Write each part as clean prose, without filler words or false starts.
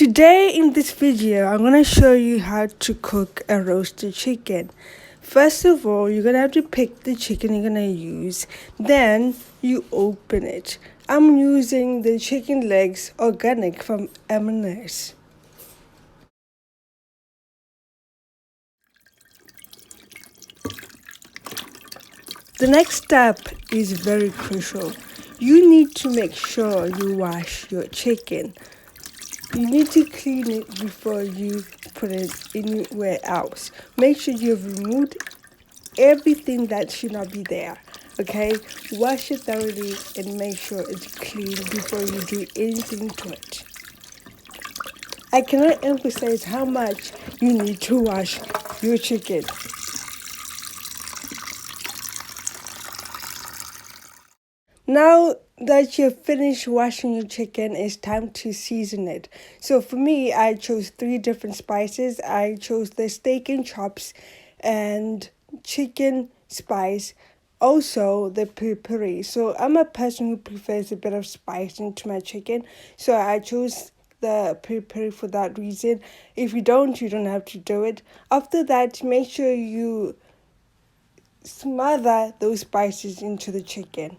Today in this video, I'm going to show you how to cook a roasted chicken. First of all, you're going to have to pick the chicken you're going to use. Then you open it. I'm using the chicken legs organic from M&S. The next step is very crucial. You need to make sure you wash your chicken. You need to clean it before you put it anywhere else. Make sure you've removed everything that should not be there. Okay? Wash it thoroughly and make sure it's clean before you do anything to it. I cannot emphasize how much you need to wash your chicken. Now that you've finished washing your chicken, it's time to season it. So for me, I chose 3 different spices. I chose the steak and chops and chicken spice, also the peri. So I'm a person who prefers a bit of spice into my chicken. So I chose the peri for that reason. If you don't have to do it. After that, make sure you smother those spices into the chicken.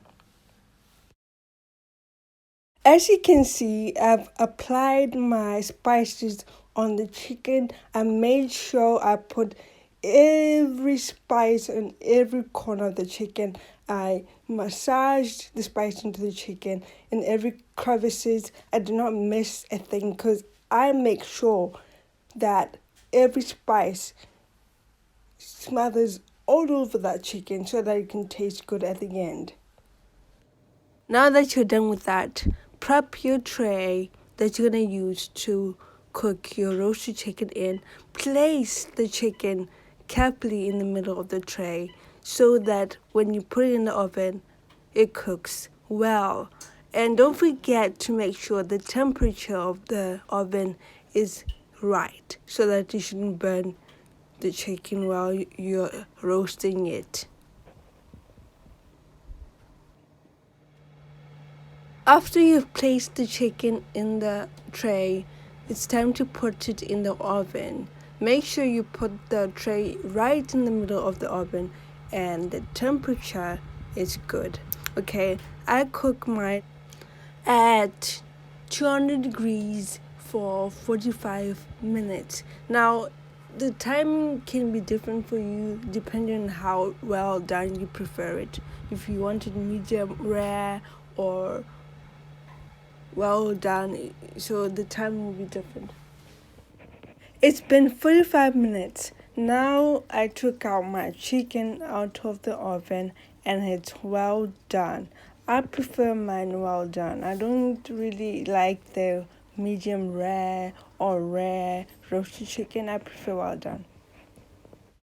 As you can see, I've applied my spices on the chicken. I made sure I put every spice in every corner of the chicken. I massaged the spice into the chicken in every crevices. I did not miss a thing because I make sure that every spice smothers all over that chicken so that it can taste good at the end. Now that you're done with that, prep your tray that you're going to use to cook your roasted chicken in. Place the chicken carefully in the middle of the tray so that when you put it in the oven, it cooks well. And don't forget to make sure the temperature of the oven is right so that you shouldn't burn the chicken while you're roasting it. After you've placed the chicken in the tray, it's time to put it in the oven. Make sure you put the tray right in the middle of the oven and the temperature is good. Okay, I cook mine at 200 degrees for 45 minutes. Now, the timing can be different for you depending on how well done you prefer it. If you want it medium rare or well done, so the time will be different. It's been 45 minutes. Now I took out my chicken out of the oven and it's well done. I prefer mine well done. I don't really like the medium rare or rare roasted chicken. I prefer well done.